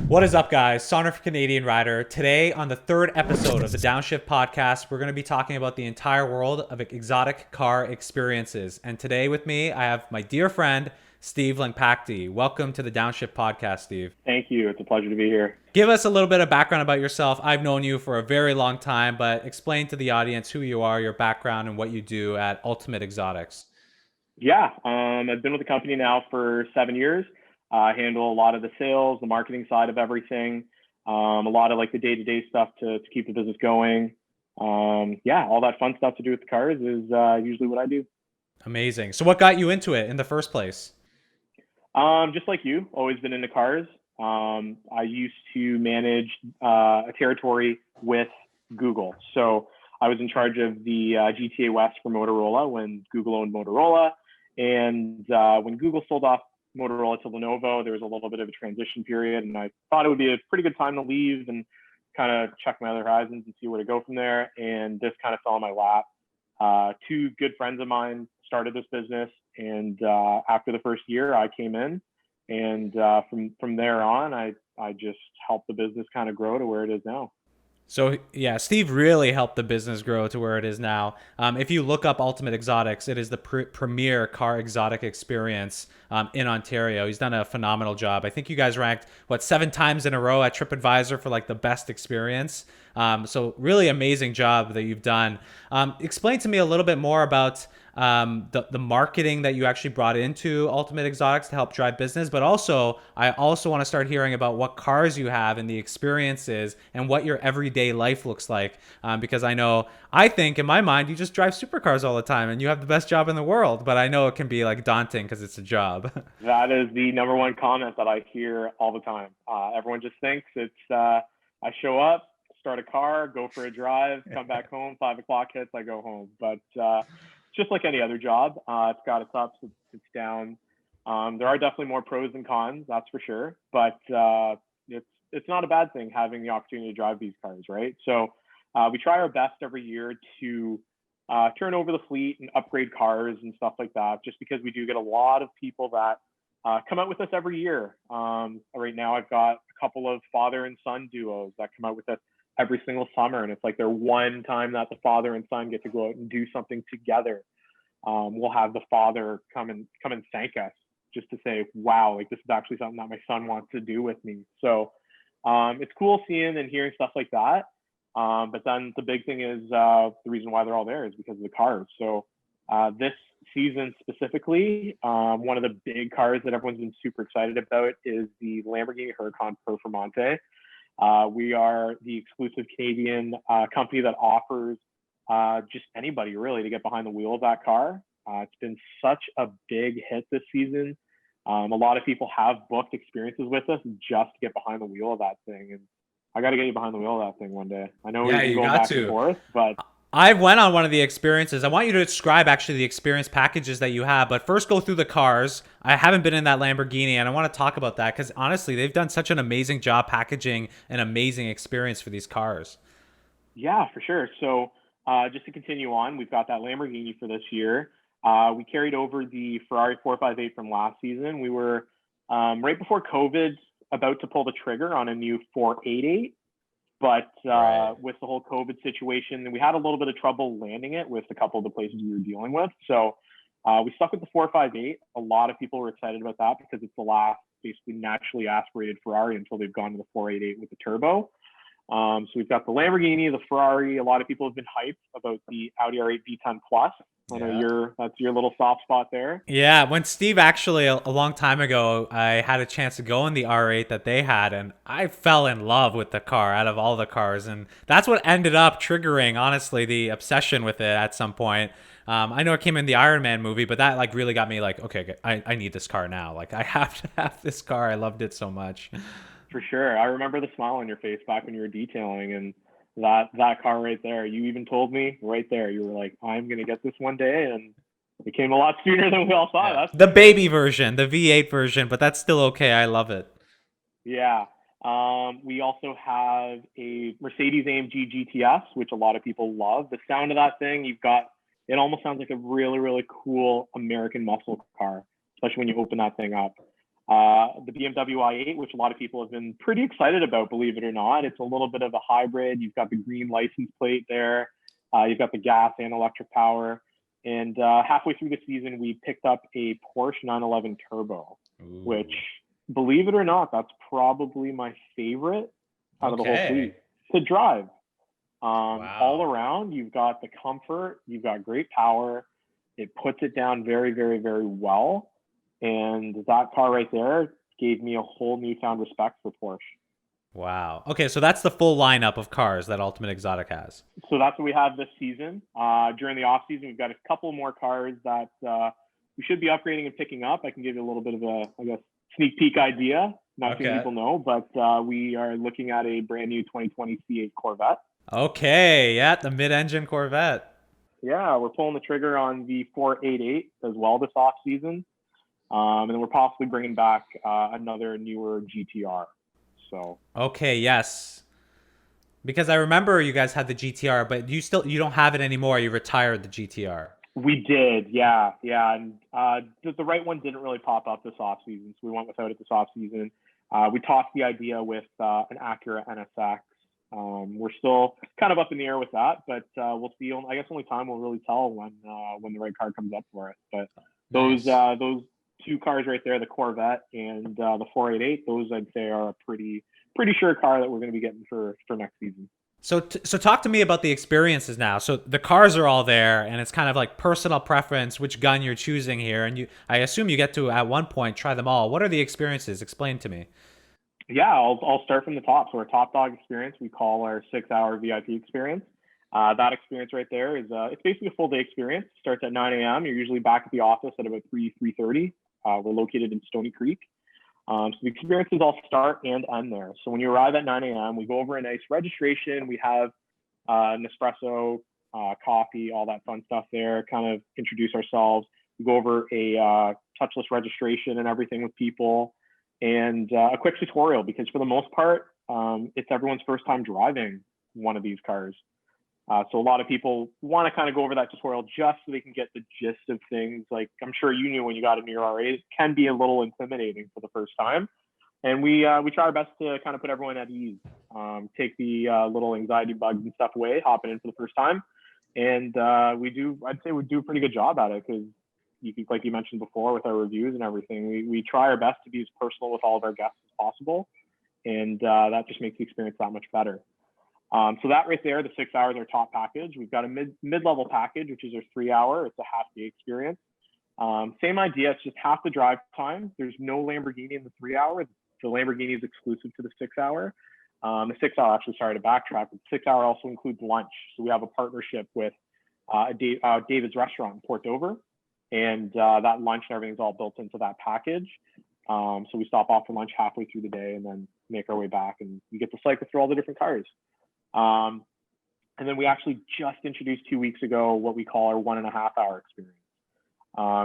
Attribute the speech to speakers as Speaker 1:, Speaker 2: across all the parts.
Speaker 1: What is up, guys? Sonduren Canadian Rider. Today, on the third episode of the Downshift podcast, we're going to be talking about the entire world of exotic car experiences. And today, with me, I have my dear friend, Steve Luangpakdy. Welcome to the Downshift podcast, Steve.
Speaker 2: Thank you. It's a pleasure to be here.
Speaker 1: Give us a little bit of background about yourself. I've known you for a very long time, but explain to the audience who you are, your background, and what you do at Ultimate Exotics.
Speaker 2: Yeah, I've been with the company now for 7 years. I handle a lot of the sales, the marketing side of everything, a lot of like the day-to-day stuff to keep the business going. Yeah, all that fun stuff to do with the cars is usually what I do.
Speaker 1: Amazing. So, what got you into it in the first place?
Speaker 2: Just like you, always been into cars. I used to manage a territory with Google. So I was in charge of the GTA West for Motorola when Google owned Motorola. And when Google sold off Motorola to Lenovo, there was a little bit of a transition period. And I thought it would be a pretty good time to leave and kind of check my other horizons and see where to go from there. And this kind of fell in my lap. Two good friends of mine started this business, and after the first year, I came in, and from there on, I just helped the business kind of grow to where it is now.
Speaker 1: So yeah, Steve really helped the business grow to where it is now. If you look up Ultimate Exotics, it is the premier car exotic experience in Ontario. He's done a phenomenal job. I think you guys ranked what 7 times in a row at TripAdvisor for like the best experience. So really amazing job that you've done. Explain to me a little bit more about the marketing that you actually brought into Ultimate Exotics to help drive business, but also I also want to start hearing about what cars you have and the experiences and what your everyday life looks like. Because I think in my mind you just drive supercars all the time and you have the best job in the world, but I know it can be like daunting because it's a job.
Speaker 2: That is the number one comment that I hear all the time. Everyone just thinks it's I show up, start a car, go for a drive, come back home, 5 o'clock hits, I go home. But just like any other job, it's got its ups, its downs. There are definitely more pros than cons, that's for sure. But it's not a bad thing having the opportunity to drive these cars, right? So we try our best every year to turn over the fleet and upgrade cars and stuff like that, just because we do get a lot of people that come out with us every year. Right now, I've got a couple of father and son duos that come out with us every single summer, and it's like their one time that the father and son get to go out and do something together. We'll have the father come and thank us just to say, wow, like this is actually something that my son wants to do with me. So it's cool seeing and hearing stuff like that. But then the big thing is the reason why they're all there is because of the cars. So this season specifically, one of the big cars that everyone's been super excited about is the Lamborghini Huracan Performante. We are the exclusive Canadian company that offers just anybody really to get behind the wheel of that car. It's been such a big hit this season. A lot of people have booked experiences with us just to get behind the wheel of that thing. And I got to get you behind the wheel of that thing one day. I know we've
Speaker 1: Yeah,
Speaker 2: been
Speaker 1: you
Speaker 2: going
Speaker 1: got
Speaker 2: back and
Speaker 1: to.
Speaker 2: forth, but
Speaker 1: I went on one of the experiences. I want you to describe actually the experience packages that you have, but first go through the cars. I haven't been in that Lamborghini, and I want to talk about that because honestly, they've done such an amazing job packaging an amazing experience for these cars.
Speaker 2: yeah, for sure. So just to continue on, we've got that Lamborghini for this year. We carried over the Ferrari 458 from last season. We were right before COVID about to pull the trigger on a new 488. But
Speaker 1: Right.
Speaker 2: with the whole COVID situation, we had a little bit of trouble landing it with a couple of the places we were dealing with. So we stuck with the 458. A lot of people were excited about that because it's the last basically naturally aspirated Ferrari until they've gone to the 488 with the turbo. So we've got the Lamborghini, the Ferrari. A lot of people have been hyped about the Audi R8 V10 Plus. I know
Speaker 1: Yeah.
Speaker 2: that's your little soft spot there.
Speaker 1: Yeah, when Steve actually a long time ago, I had a chance to go in the R8 that they had, and I fell in love with the car out of all the cars, and that's what ended up triggering, honestly, the obsession with it at some point. I know it came in the Iron Man movie, but that like really got me like, okay, I need this car now. Like I have to have this car. I loved it so much.
Speaker 2: For sure. I remember the smile on your face back when you were detailing and that car right there. You even told me right there, you were like, I'm gonna get this one day, and it came a lot sooner than we all thought,
Speaker 1: Yeah,
Speaker 2: that's
Speaker 1: the
Speaker 2: for sure.
Speaker 1: baby version, the V8 version, but that's still okay. I love it.
Speaker 2: Yeah. We also have a Mercedes AMG GTS, which a lot of people love. The sound of that thing, it almost sounds like a really, really cool American muscle car, especially when you open that thing up. The BMW i8, which a lot of people have been pretty excited about, believe it or not. It's a little bit of a hybrid. You've got the green license plate there. You've got the gas and electric power. And halfway through the season, we picked up a Porsche 911 Turbo, which, believe it or not, that's probably my favorite out of the whole fleet to drive. All around, you've got the comfort, you've got great power. It puts it down very, very, very well. And that car right there gave me a whole newfound respect for Porsche.
Speaker 1: Wow. Okay, so that's the full lineup of cars that Ultimate Exotic has.
Speaker 2: So that's what we have this season. During the off season, we've got a couple more cars that we should be upgrading and picking up. I can give you a little bit of a, I guess, sneak peek idea. Not too many people know, but we are looking at a brand new 2020 C8 Corvette.
Speaker 1: Okay, yeah, the mid-engine Corvette.
Speaker 2: Yeah, we're pulling the trigger on the 488 as well this off season. And then we're possibly bringing back another newer GTR. So
Speaker 1: okay, yes, because I remember you guys had the GTR, but you don't have it anymore. You retired the GTR.
Speaker 2: We did, yeah, and the right one didn't really pop up this off season, so we went without it this off season. We tossed the idea with an Acura NSX. We're still kind of up in the air with that, but we'll see. I guess only time will really tell when the right car comes up for us. But those two cars right there, the Corvette and the 488, those I'd say are a pretty sure car that we're going to be getting for next season.
Speaker 1: So talk to me about the experiences now. So the cars are all there, and it's kind of like personal preference, which gun you're choosing here, and I assume you get to at one point try them all. What are the experiences? Explain to me.
Speaker 2: Yeah, I'll start from the top. So our top dog experience, we call our 6-hour VIP experience. That experience right there is it's basically a full day experience. It starts at 9 a.m. You're usually back at the office at about 3:30. We're located in Stony Creek. So the experiences all start and end there. So when you arrive at 9 a.m., we go over a nice registration. We have an espresso, coffee, all that fun stuff there, kind of introduce ourselves. We go over a touchless registration and everything with people, and a quick tutorial, because for the most part, it's everyone's first time driving one of these cars. So a lot of people want to kind of go over that tutorial just so they can get the gist of things. Like I'm sure you knew when you got into your R8, it can be a little intimidating for the first time. And we try our best to kind of put everyone at ease, take the little anxiety bugs and stuff away, hopping in for the first time. And I'd say we do a pretty good job at it, because like you mentioned before with our reviews and everything, we try our best to be as personal with all of our guests as possible. And that just makes the experience that much better. So that right there, the 6 hours, our top package. We've got a mid-level package, which is our 3-hour. It's a half-day experience. Same idea. It's just half the drive time. There's no Lamborghini in the 3-hour. The Lamborghini is exclusive to the 6-hour. The 6-hour, actually, sorry to backtrack, but the 6-hour also includes lunch. So we have a partnership with David's Restaurant in Port Dover, and that lunch and everything's all built into that package. So we stop off for lunch halfway through the day and then make our way back, and we get to cycle through all the different cars. And then we actually just introduced 2 weeks ago what we call our 1.5-hour experience.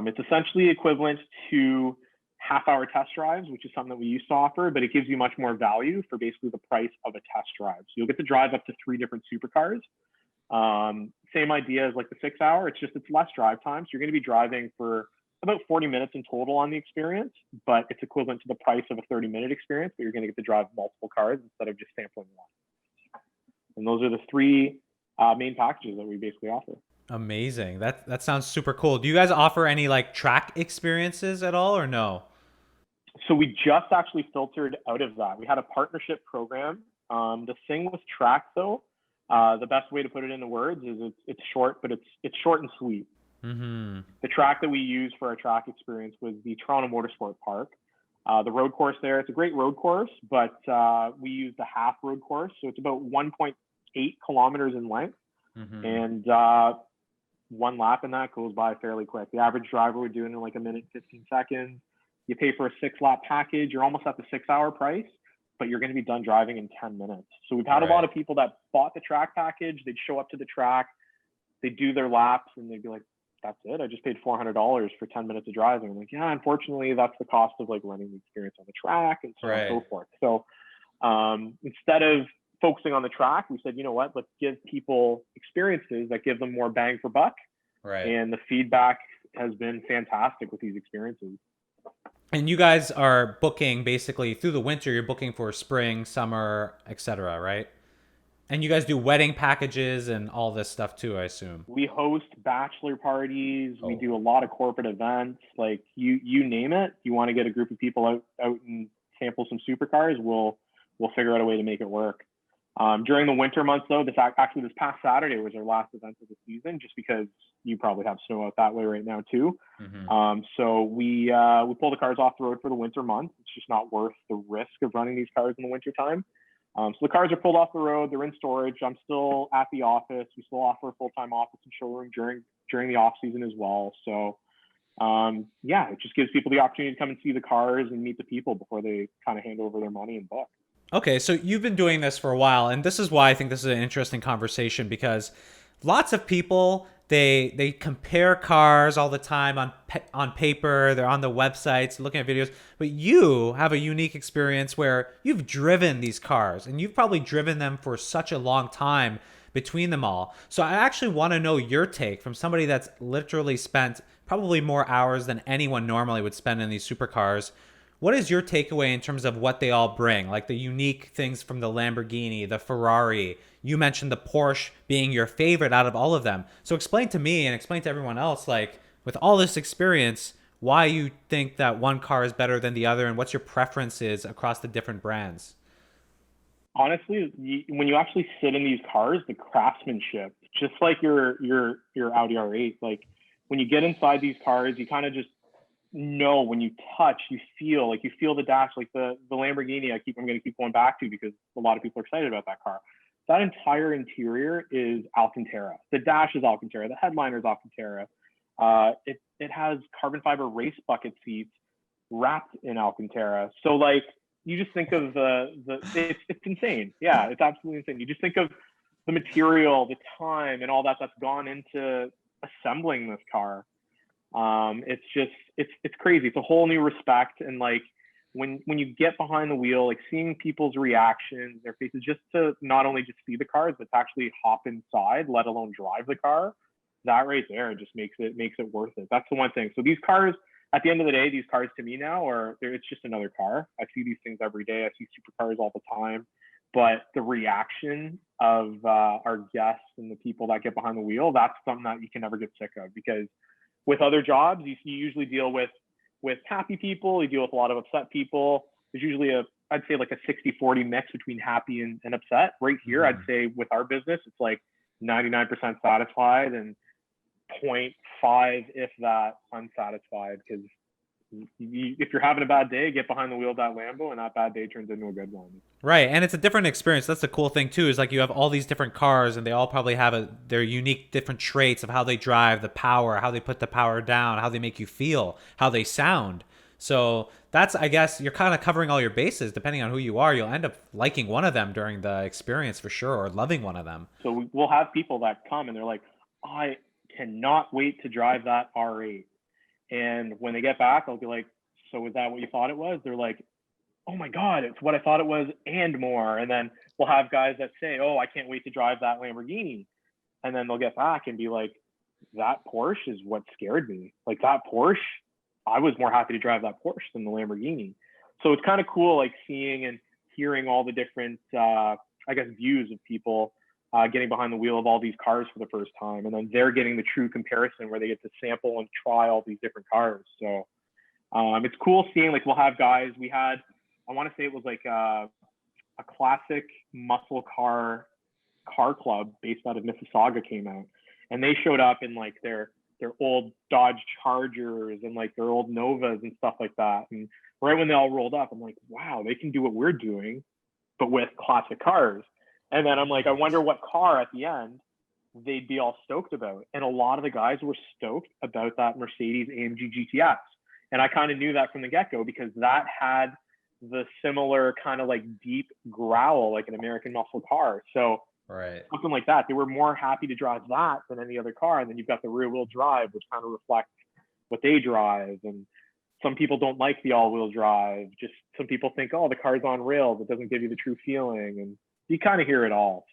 Speaker 2: It's essentially equivalent to half-hour test drives, which is something that we used to offer, but it gives you much more value for basically the price of a test drive. So you'll get to drive up to 3 different supercars. Same idea as like the 6-hour. It's less drive time. So you're going to be driving for about 40 minutes in total on the experience, but it's equivalent to the price of a 30-minute experience, but you're going to get to drive multiple cars instead of just sampling one. And those are the 3 main packages that we basically offer.
Speaker 1: Amazing. That sounds super cool. Do you guys offer any like track experiences at all, or no?
Speaker 2: So we just actually filtered out of that. We had a partnership program. The thing with track, though, the best way to put it into words is it's short, but it's short and sweet.
Speaker 1: Mm-hmm.
Speaker 2: The track that we used for our track experience was the Toronto Motorsport Park. The road course there, it's a great road course, but we used the half road course. So it's about 1.8 kilometers in length.
Speaker 1: Mm-hmm.
Speaker 2: And one lap in that goes by fairly quick. The average driver would do it in like 1 minute, 15 seconds. You pay for a 6-lap package. You're almost at the 6-hour price, but you're going to be done driving in 10 minutes. So we've had a lot of people that bought the track package. They'd show up to the track, they'd do their laps, and they'd be like, that's it. I just paid $400 for 10 minutes of driving. I'm like, yeah, unfortunately, that's the cost of like running the experience on the track and so on and so forth. So instead of focusing on the track, we said, you know what, let's give people experiences that give them more bang for buck.
Speaker 1: Right.
Speaker 2: And the feedback has been fantastic with these experiences.
Speaker 1: And you guys are booking basically through the winter. You're booking for spring, summer, etc. Right? And you guys do wedding packages and all this stuff too, I assume.
Speaker 2: We host bachelor parties. We
Speaker 1: Oh.
Speaker 2: do a lot of corporate events. Like you name it. You want to get a group of people out and sample some supercars, we'll figure out a way to make it work. During the winter months, though, this past Saturday was our last event of the season, just because you probably have snow out that way right now too.
Speaker 1: Hmm.
Speaker 2: So we pull the cars off the road for the winter months. It's just not worth the risk of running these cars in the winter time. So the cars are pulled off the road. They're in storage. I'm still at the office. We still offer a full-time office and showroom during the off season as well. So yeah, it just gives people the opportunity to come and see the cars and meet the people before they kind of hand over their money and book.
Speaker 1: Okay, so you've been doing this for a while, and this is why I think this is an interesting conversation because lots of people they compare cars all the time on paper. They're on the websites looking at videos, but you have a unique experience where you've driven these cars, and you've probably driven them for such a long time between them all. So I actually want to know your take from somebody that's literally spent probably more hours than anyone normally would spend in these supercars. What is your takeaway in terms of what they all bring? Like the unique things from the Lamborghini, the Ferrari. You mentioned the Porsche being your favorite out of all of them. So explain to me and explain to everyone else, like with all this experience, why you think that one car is better than the other and what's your preferences across the different brands.
Speaker 2: Honestly, when you actually sit in these cars, the craftsmanship, just like your Audi R8, like when you get inside these cars, you kind of just know when you touch, you feel the dash, like the Lamborghini. I'm going to keep going back to because a lot of people are excited about that car. That entire interior is Alcantara. The dash is Alcantara. The headliner is Alcantara. It has carbon fiber race bucket seats wrapped in Alcantara. So like you just think of it's insane. Yeah, it's absolutely insane. You just think of the material, the time, and all that's gone into assembling this car. It's just it's crazy. It's a whole new respect, and like when you get behind the wheel, like seeing people's reactions, their faces, just to not only just see the cars, but to actually hop inside, let alone drive the car. That right there just makes it worth it. That's the one thing. So these cars, at the end of the day, these cars to me now it's just another car. I see these things every day. I see supercars all the time, but the reaction of our guests and the people that get behind the wheel, that's something that you can never get sick of, because with other jobs, you usually deal with happy people, you deal with a lot of upset people. There's usually I'd say like a 60-40 mix between happy and upset. Right here, I'd
Speaker 1: Mm-hmm.
Speaker 2: say with our business, it's like 99% satisfied and point 0.5, if that, unsatisfied. Because if you're having a bad day, get behind the wheel of that Lambo, and that bad day turns into a good one.
Speaker 1: Right, and it's a different experience. That's the cool thing too. Is like you have all these different cars, and they all probably have their unique different traits of how they drive, the power, how they put the power down, how they make you feel, how they sound. So that's, I guess, you're kind of covering all your bases. Depending on who you are, you'll end up liking one of them during the experience for sure, or loving one of them.
Speaker 2: So we'll have people that come and they're like, I cannot wait to drive that R8. And when they get back, I'll be like, so is that what you thought it was? They're like, oh my God, it's what I thought it was and more. And then we'll have guys that say, oh, I can't wait to drive that Lamborghini. And then they'll get back and be like, that Porsche is what scared me. Like that Porsche, I was more happy to drive that Porsche than the Lamborghini. So it's kind of cool, like seeing and hearing all the different, I guess, views of people getting behind the wheel of all these cars for the first time. And then they're getting the true comparison where they get to sample and try all these different cars. So it's cool seeing, like, we'll have guys, I want to say it was like a classic muscle car club based out of Mississauga came out, and they showed up in like their old Dodge Chargers and like their old Novas and stuff like that. And right when they all rolled up, I'm like, wow, they can do what we're doing, but with classic cars. And then I'm like, I wonder what car at the end they'd be all stoked about. And a lot of the guys were stoked about that Mercedes AMG GTS. And I kind of knew that from the get-go, because that had the similar kind of like deep growl, like an American muscle car. So
Speaker 1: Right.
Speaker 2: something like that, they were more happy to drive that than any other car. And then you've got the rear wheel drive, which kind of reflects what they drive. And some people don't like the all wheel drive. Just some people think, oh, the car's on rails. It doesn't give you the true feeling. And you kind of hear it all.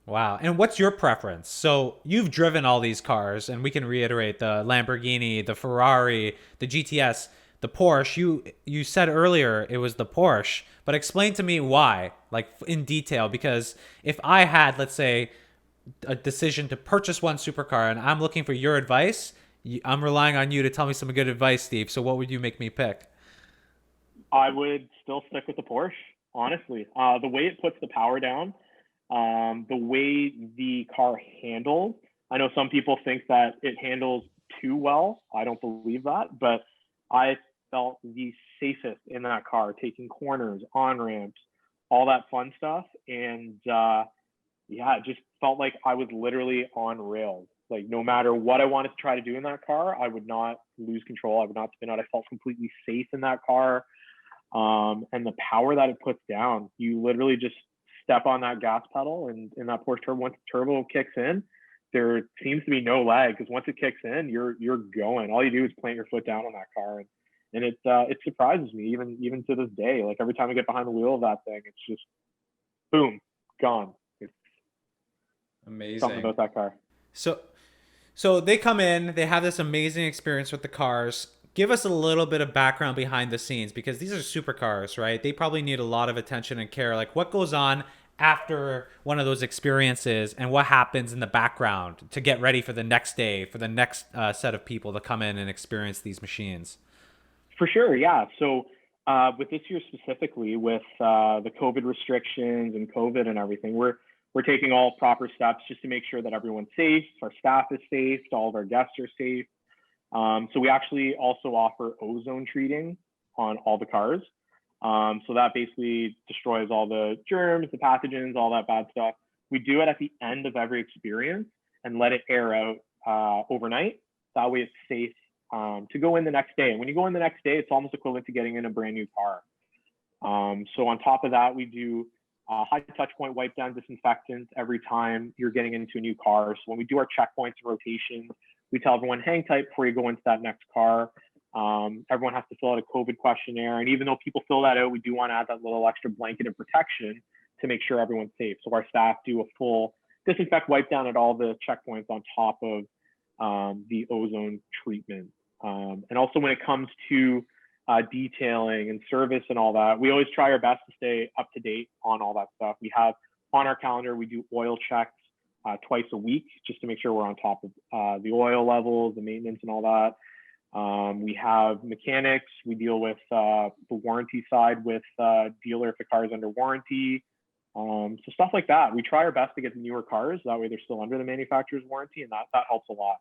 Speaker 1: Wow. And what's your preference? So you've driven all these cars, and we can reiterate the Lamborghini, the Ferrari, the GTS. the Porsche. You said earlier it was the Porsche, but explain to me why, like in detail. Because if I had, let's say, a decision to purchase one supercar and I'm looking for your advice, I'm relying on you to tell me some good advice, Steve. So what would you make me pick?
Speaker 2: I would still stick with the Porsche, honestly. The way it puts the power down, the way the car handles. I know some people think that it handles too well. I don't believe that, but I felt the safest in that car, taking corners, on ramps, all that fun stuff. And yeah, it just felt like I was literally on rails. Like no matter what I wanted to try to do in that car, I would not lose control. I would not spin out. I felt completely safe in that car. And the power that it puts down, you literally just step on that gas pedal, and in that Porsche turbo, once the turbo kicks in, there seems to be no lag, because once it kicks in, you're going. All you do is plant your foot down on that car, and it surprises me even to this day. Like every time I get behind the wheel of that thing, it's just boom, gone. It's something
Speaker 1: Amazing.
Speaker 2: about that car.
Speaker 1: So so they come in, they have this amazing experience with the cars. Give us a little bit of background behind the scenes, because these are supercars, right? They probably need a lot of attention and care. Like what goes on after one of those experiences and what happens in the background to get ready for the next day, for the next set of people to come in and experience these machines.
Speaker 2: For sure, yeah. So with this year specifically, with the COVID restrictions and COVID and everything, we're taking all proper steps just to make sure that everyone's safe, our staff is safe, all of our guests are safe. So we actually also offer ozone treating on all the cars. So that basically destroys all the germs, the pathogens, all that bad stuff. We do it at the end of every experience and let it air out overnight. That way it's safe to go in the next day. And when you go in the next day, it's almost equivalent to getting in a brand new car. So on top of that, we do high touch point wipe down disinfectants every time you're getting into a new car. So when we do our checkpoints and rotations, we tell everyone hang tight before you go into that next car. Everyone has to fill out a COVID questionnaire. And even though people fill that out, we do want to add that little extra blanket of protection to make sure everyone's safe. So our staff do a full disinfect wipe down at all the checkpoints on top of the ozone treatment. And also when it comes to detailing and service and all that, we always try our best to stay up to date on all that stuff. We have on our calendar, we do oil checks twice a week just to make sure we're on top of the oil levels, the maintenance and all that. We have mechanics. We deal with the warranty side with dealer if the car is under warranty. So stuff like that. We try our best to get the newer cars. That way they're still under the manufacturer's warranty, and that helps a lot.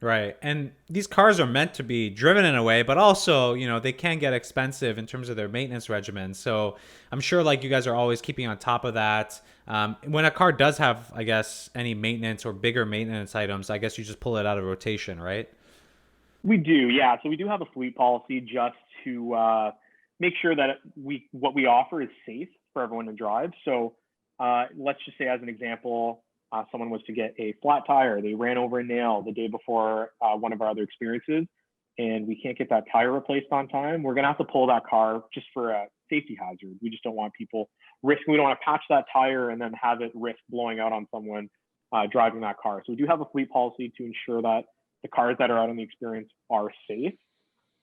Speaker 1: Right. And these cars are meant to be driven in a way, but also, they can get expensive in terms of their maintenance regimen. So I'm sure like you guys are always keeping on top of that. When a car does have, I guess, any maintenance or bigger maintenance items, I guess you just pull it out of rotation, right?
Speaker 2: We do, yeah. So we do have a fleet policy just to make sure that what we offer is safe for everyone to drive. So let's just say, as an example, someone was to get a flat tire, they ran over a nail the day before one of our other experiences, and we can't get that tire replaced on time. We're gonna have to pull that car just for a safety hazard. We just don't want people risking. We don't want to patch that tire and then have it risk blowing out on someone driving that car. So we do have a fleet policy to ensure that the cars that are out on the experience are safe,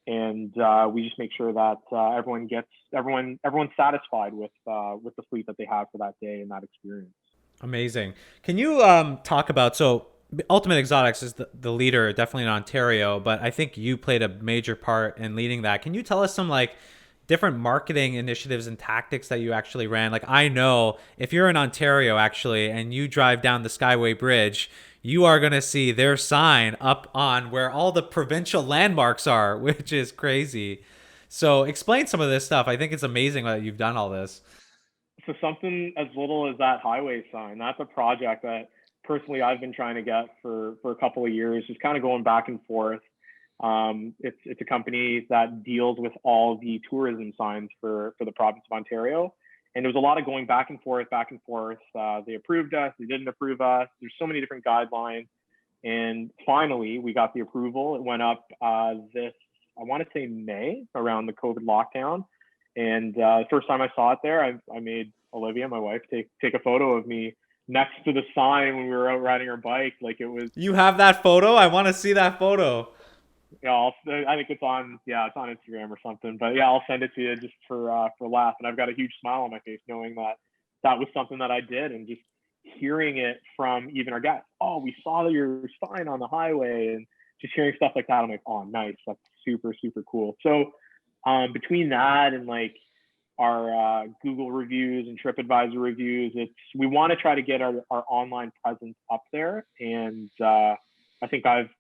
Speaker 2: and we just make sure that everyone's satisfied with the fleet that they have for that day and that experience.
Speaker 1: Amazing. Can you talk about, so Ultimate Exotics is the leader definitely in Ontario, but I think you played a major part in leading that. Can you tell us some like different marketing initiatives and tactics that you actually ran? Like I know if you're in Ontario actually and you drive down the Skyway Bridge, you are going to see their sign up on where all the provincial landmarks are, which is crazy. So explain some of this stuff. I think it's amazing that you've done all this.
Speaker 2: So something as little as that highway sign, that's a project that personally I've been trying to get for a couple of years, just kind of going back and forth. It's a company that deals with all the tourism signs for the province of Ontario. And there was a lot of going back and forth, back and forth. They approved us, they didn't approve us. There's so many different guidelines. And finally, we got the approval. It went up I want to say May, around the COVID lockdown. And the first time I saw it there, I made Olivia, my wife, take a photo of me next to the sign when we were out riding our bike. Like it was.
Speaker 1: You have that photo? I want to see that photo.
Speaker 2: Yeah, I think it's on Instagram or something. But yeah, I'll send it to you just for laugh. And I've got a huge smile on my face knowing that that was something that I did, and just hearing it from even our guys. Oh, we saw that you're fine on the highway, and just hearing stuff like that. I'm like, oh, nice. That's super super cool. So between that and like our Google reviews and TripAdvisor reviews, we want to try to get our online presence up there, and I think I've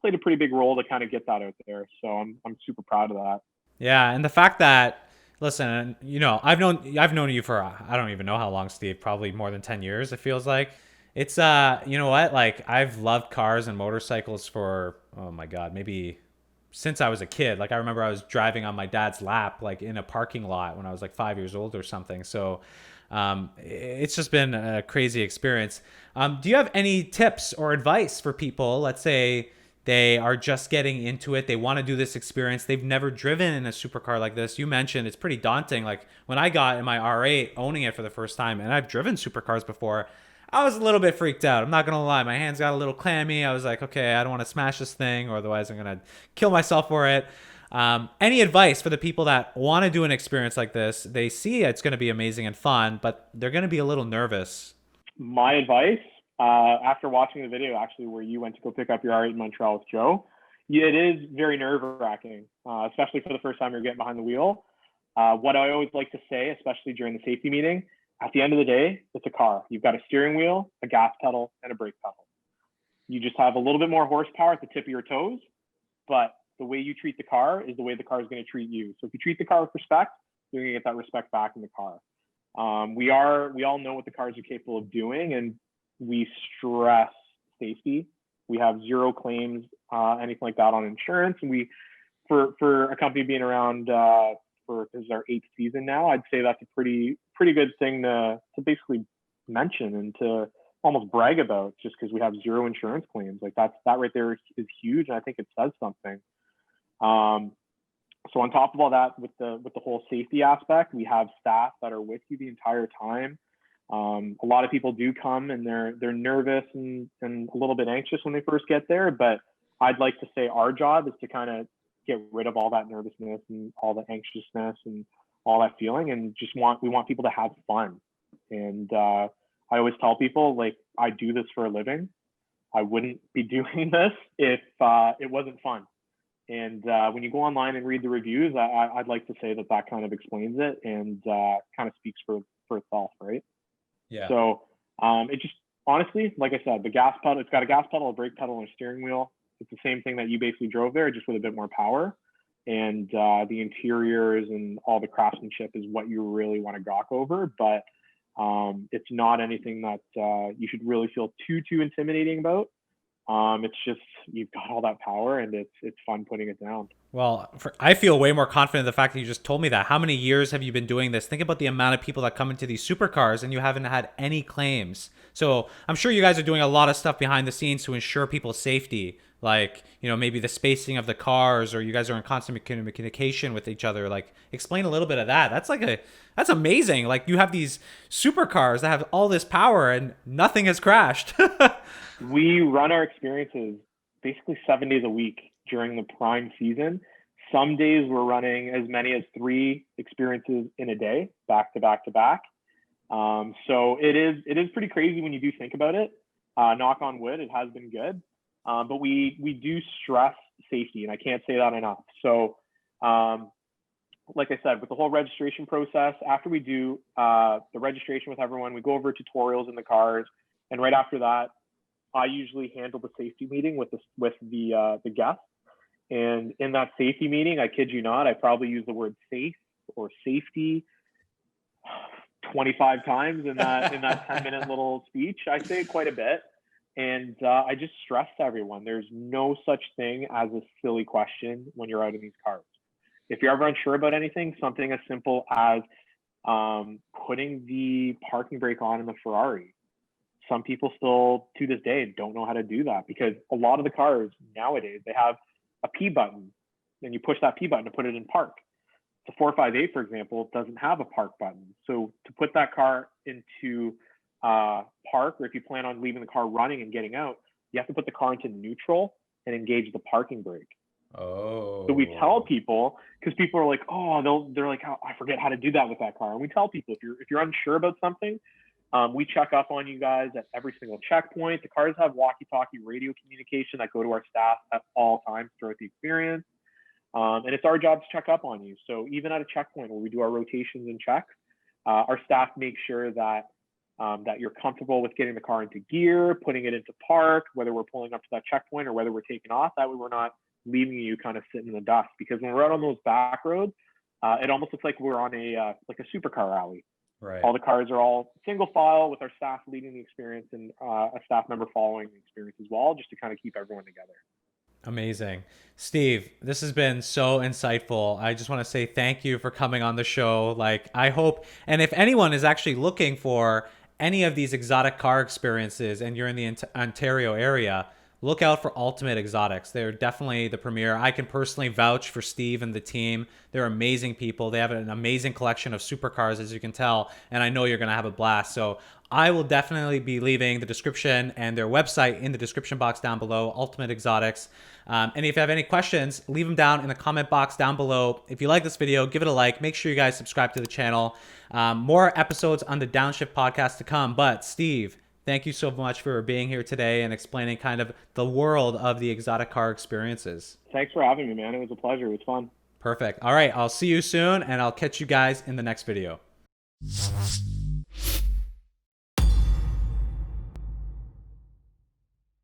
Speaker 2: played a pretty big role to kind of get that out there. So I'm super proud of that.
Speaker 1: Yeah, and the fact that, listen, I've known you for I don't even know how long, Steve. Probably more than 10 years. It feels like. It's you know what? Like I've loved cars and motorcycles for, oh my god, maybe since I was a kid. Like I remember I was driving on my dad's lap, like in a parking lot when I was like 5 years old or something. So it's just been a crazy experience. Do you have any tips or advice for people? Let's say they are just getting into it. They want to do this experience. They've never driven in a supercar like this. You mentioned it's pretty daunting. Like when I got in my R8 owning it for the first time, and I've driven supercars before, I was a little bit freaked out. I'm not going to lie. My hands got a little clammy. I was like, okay, I don't want to smash this thing, or otherwise I'm going to kill myself for it. Any advice for the people that want to do an experience like this? They see it's going to be amazing and fun, but they're going to be a little nervous.
Speaker 2: My advice, after watching the video actually where you went to go pick up your R8 in Montreal with Joe, yeah, it is very nerve wracking, especially for the first time you're getting behind the wheel. What I always like to say, especially during the safety meeting, at the end of the day, it's a car. You've got a steering wheel, a gas pedal, and a brake pedal. You just have a little bit more horsepower at the tip of your toes, but the way you treat the car is the way the car is going to treat you. So if you treat the car with respect, you're going to get that respect back in the car. We all know what the cars are capable of doing, and we stress safety. We have zero claims, anything like that on insurance. And for a company being around for this is our 8th season now, I'd say that's a pretty good thing to basically mention and to almost brag about, just because we have zero insurance claims. Like that right there is huge, and I think it says something. So on top of all that, with the whole safety aspect, we have staff that are with you the entire time. A lot of people do come and they're nervous and a little bit anxious when they first get there, but I'd like to say our job is to kind of get rid of all that nervousness and all the anxiousness and all that feeling, and we want people to have fun. And I always tell people, like, I do this for a living. I wouldn't be doing this if it wasn't fun. And when you go online and read the reviews, I'd like to say that kind of explains it and kind of speaks for itself, right?
Speaker 1: Yeah.
Speaker 2: So it just, honestly, like I said, the gas pedal, it's got a gas pedal, a brake pedal, and a steering wheel. It's the same thing that you basically drove there, just with a bit more power. And the interiors and all the craftsmanship is what you really want to gawk over. But it's not anything that you should really feel too intimidating about. It's just, you've got all that power, and it's fun putting it down.
Speaker 1: Well, I feel way more confident in the fact that you just told me that. How many years have you been doing this? Think about the amount of people that come into these supercars and you haven't had any claims. So I'm sure you guys are doing a lot of stuff behind the scenes to ensure people's safety. Like, maybe the spacing of the cars, or you guys are in constant communication with each other. Like, explain a little bit of that. That's amazing. Like, you have these supercars that have all this power and nothing has crashed.
Speaker 2: We run our experiences basically 7 days a week during the prime season. Some days we're running as many as 3 experiences in a day, back to back to back. So it is pretty crazy when you do think about it. Knock on wood, it has been good. But we do stress safety, and I can't say that enough. So like I said, with the whole registration process, after we do the registration with everyone, we go over tutorials in the cars, and right after that, I usually handle the safety meeting with the guests. And in that safety meeting, I kid you not, I probably use the word safe or safety 25 times in that 10-minute little speech. I say it quite a bit. And I just stress to everyone, there's no such thing as a silly question when you're out in these cars. If you're ever unsure about anything, something as simple as putting the parking brake on in the Ferrari. Some people still, to this day, don't know how to do that, because a lot of the cars nowadays, they have a P button, and you push that P button to put it in park. The 458, for example, doesn't have a park button. So to put that car into park, or if you plan on leaving the car running and getting out, you have to put the car into neutral and engage the parking brake. So we tell
Speaker 1: Oh.
Speaker 2: people, because people are like, oh, they're like, oh, I forget how to do that with that car. And we tell people, if you're unsure about something, we check up on you guys at every single checkpoint. The cars have walkie-talkie radio communication that go to our staff at all times throughout the experience. And it's our job to check up on you. So even at a checkpoint where we do our rotations and checks, our staff make sure that that you're comfortable with getting the car into gear, putting it into park, whether we're pulling up to that checkpoint or whether we're taking off. That way we're not leaving you kind of sitting in the dust. Because when we're out on those back roads, it almost looks like we're on a like a supercar rally.
Speaker 1: Right.
Speaker 2: All the cars are all single file with our staff leading the experience and a staff member following the experience as well, just to kind of keep everyone together.
Speaker 1: Amazing. Steve, this has been so insightful. I just want to say thank you for coming on the show. Like, I hope, and if anyone is actually looking for any of these exotic car experiences and you're in the Ontario area, look out for Ultimate Exotics. They're definitely the premier. I can personally vouch for Steve and the team. They're amazing people. They have an amazing collection of supercars, as you can tell, and I know you're going to have a blast. So I will definitely be leaving the description and their website in the description box down below, Ultimate Exotics. And if you have any questions, leave them down in the comment box down below. If you like this video, give it a like. Make sure you guys subscribe to the channel. More episodes on the Downshift podcast to come. But Steve, thank you so much for being here today and explaining kind of the world of the exotic car experiences.
Speaker 2: Thanks for having me, man. It was a pleasure. It was fun.
Speaker 1: Perfect. All right. I'll see you soon, and I'll catch you guys in the next video.